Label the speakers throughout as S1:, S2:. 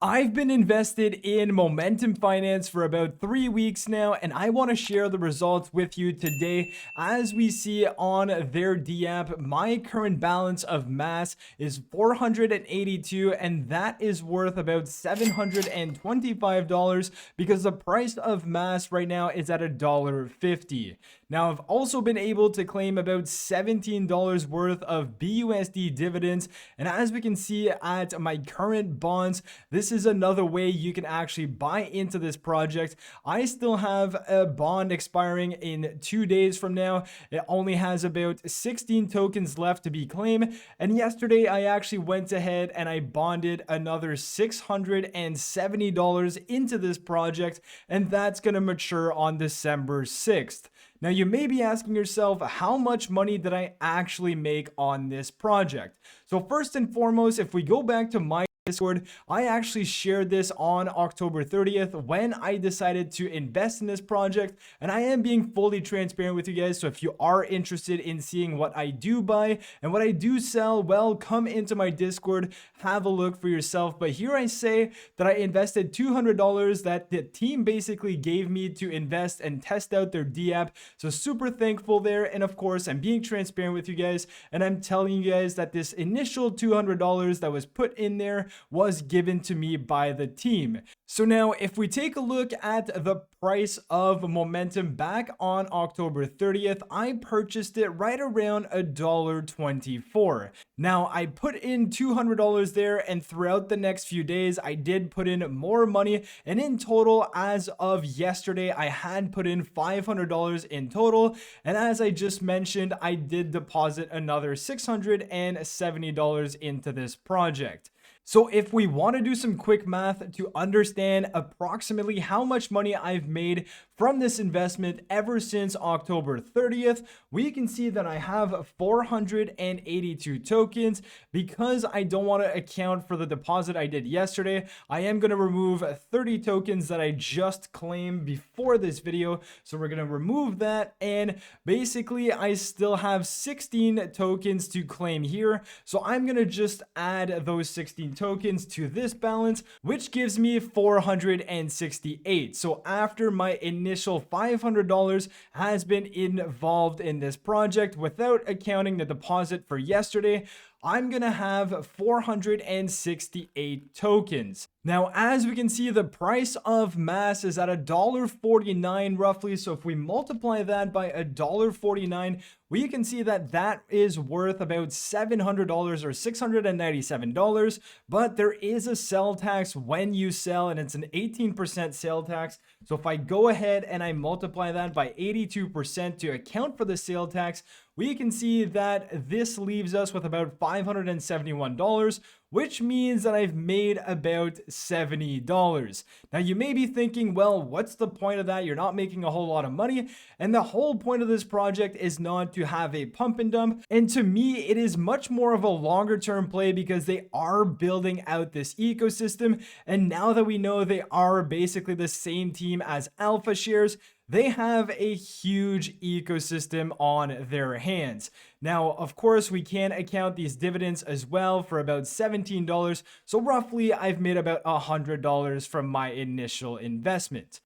S1: I've been invested in Momentum Finance for about 3 weeks now, and I want to share the results with you today. As we see on their DApp, my current balance of mass is 482, and that is worth about $725 because the price of mass right now is at $1.50. Now, I've also been able to claim about $17 worth of BUSD dividends, and as we can see at my current bonds, this is another way you can actually buy into this project. I still have a bond expiring in 2 days from now. It only has about 16 tokens left to be claimed, and yesterday I actually went ahead and I bonded another $670 into this project, and that's going to mature on December 6th. Now, you may be asking yourself, how much money did I actually make on this project? So first and foremost, if we go back to my Discord, I actually shared this on October 30th when I decided to invest in this project, and I am being fully transparent with you guys. So if you are interested in seeing what I do buy and what I do sell, well, come into my Discord, have a look for yourself. But here I say that I invested $200 that the team basically gave me to invest and test out their DApp. So super thankful there. And of course, I'm being transparent with you guys, and I'm telling you guys that this initial $200 that was put in there was given to me by the team. So now if we take a look at the price of Momentum back on October 30th, I purchased it right around $1.24. Now I put in $200 there, and throughout the next few days I did put in more money, and in total as of yesterday I had put in $500 in total, and as I just mentioned, I did deposit another $670 into this project. So if we want to do some quick math to understand approximately how much money I've made from this investment ever since October 30th, we can see that I have 482 tokens. Because I don't want to account for the deposit I did yesterday, I am going to remove 30 tokens that I just claimed before this video. So we're going to remove that, and basically I still have 16 tokens to claim here. So I'm going to just add those 16 tokens to this balance, which gives me 468. So after my initial $500 has been involved in this project without accounting the deposit for yesterday, I'm gonna have 468 tokens. Now, as we can see, the price of mass is at $1.49 roughly. So if we multiply that by $1.49, we can see that that is worth about $700 or $697. But there is a sell tax when you sell, and it's an 18% sale tax. So if I go ahead and I multiply that by 82% to account for the sale tax, we can see that this leaves us with about $571, which means that I've made about $70. Now you may be thinking, well, what's the point of that? You're not making a whole lot of money. And the whole point of this project is not to have a pump and dump. And to me, it is much more of a longer term play because they are building out this ecosystem. And now that we know they are basically the same team as Alpha Shares, they have a huge ecosystem on their hands. Now, of course, we can account these dividends as well for about $17. So roughly, I've made about $100 from my initial investment.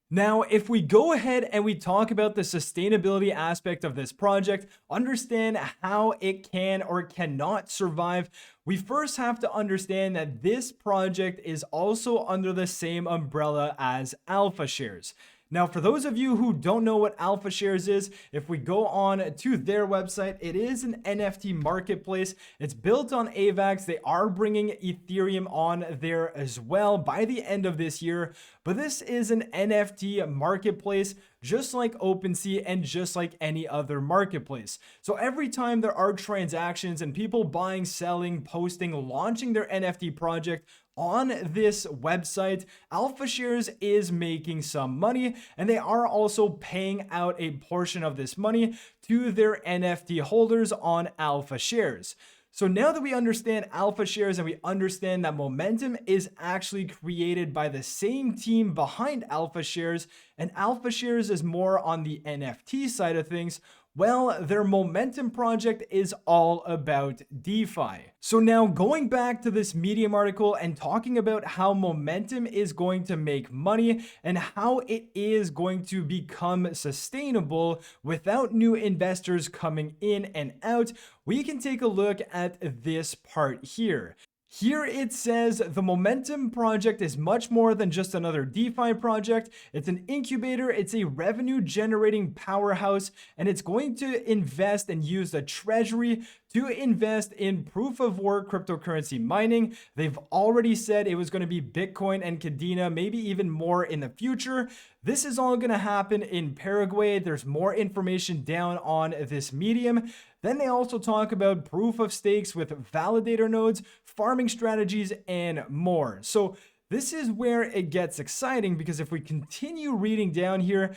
S1: Now, if we go ahead and we talk about the sustainability aspect of this project, understand how it can or cannot survive, we first have to understand that this project is also under the same umbrella as Alpha Shares. Now, for those of you who don't know what Alpha Shares is, if we go on to their website, it is an NFT marketplace. It's built on AVAX. They are bringing Ethereum on there as well by the end of this year. But this is an NFT marketplace, just like OpenSea and just like any other marketplace. So every time there are transactions and people buying, selling, posting, launching their NFT project on this website, Alpha Shares is making some money, and they are also paying out a portion of this money to their NFT holders on Alpha Shares. So now that we understand Alpha Shares and we understand that Momentum is actually created by the same team behind Alpha Shares, and Alpha Shares is more on the NFT side of things, Well, their Momentum project is all about DeFi. So now going back to this Medium article and talking about how Momentum is going to make money and how it is going to become sustainable without new investors coming in and out, we can take a look at this part here. Here it says the Momentum project is much more than just another DeFi project. It's an incubator, it's a revenue generating powerhouse, and it's going to invest and use the treasury to invest in proof of work cryptocurrency mining. They've already said it was going to be Bitcoin and Kadena, maybe even more in the future. This is all going to happen in Paraguay. There's more information down on this Medium. Then they also talk about proof of stakes with validator nodes, farming strategies, and more. So this is where it gets exciting, because if we continue reading down here,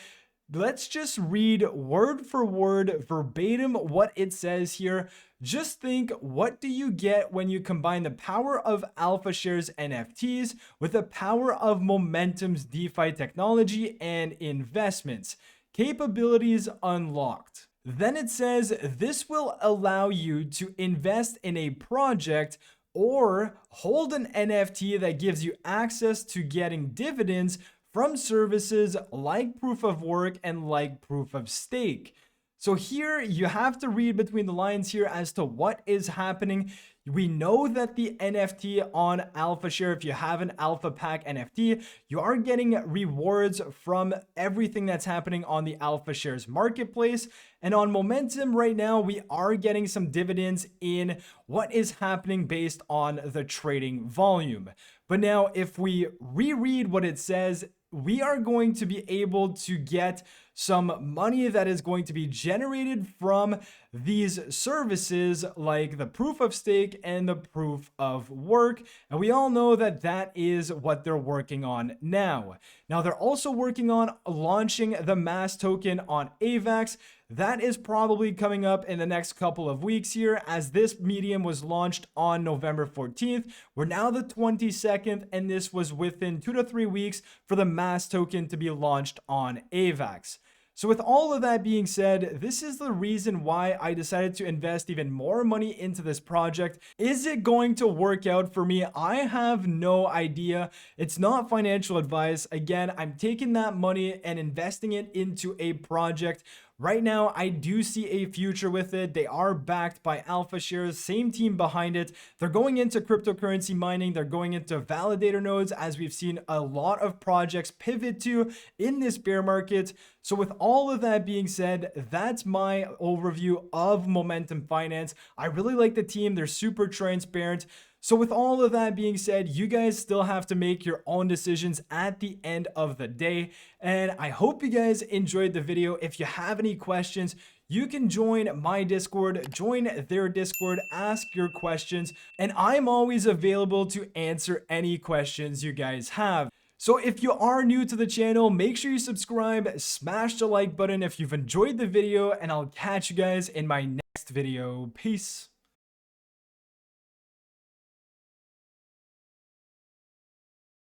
S1: let's just read word for word, verbatim, what it says here. Just think, what do you get when you combine the power of AlphaShares NFTs with the power of Momentum's DeFi technology and investments? Capabilities unlocked. Then it says this will allow you to invest in a project or hold an NFT that gives you access to getting dividends from services like proof of work and like proof of stake. So here you have to read between the lines here as to what is happening. We know that the NFT on AlphaShare, if you have an Alpha Pack NFT, you are getting rewards from everything that's happening on the AlphaShares marketplace. And on Momentum right now, we are getting some dividends in what is happening based on the trading volume. But now if we reread what it says, we are going to be able to get some money that is going to be generated from these services like the proof of stake and the proof of work. And we all know that that is what they're working on now. Now they're also working on launching the MAS token on AVAX. That is probably coming up in the next couple of weeks here, as this Medium was launched on November 14th. We're now the 22nd, and this was within 2 to 3 weeks for the MAS token to be launched on AVAX. So with all of that being said, this is the reason why I decided to invest even more money into this project. Is it going to work out for me? I have no idea. It's not financial advice. Again, I'm taking that money and investing it into a project. Right now, I do see a future with it. They are backed by AlphaShares, same team behind it. They're going into cryptocurrency mining. They're going into validator nodes, as we've seen a lot of projects pivot to in this bear market. So with all of that being said, that's my overview of Momentum Finance. I really like the team. They're super transparent. So with all of that being said, you guys still have to make your own decisions at the end of the day. And I hope you guys enjoyed the video. If you have any questions, you can join my Discord, join their Discord, ask your questions, and I'm always available to answer any questions you guys have. So if you are new to the channel, make sure you subscribe, smash the like button if you've enjoyed the video, and I'll catch you guys in my next video. Peace.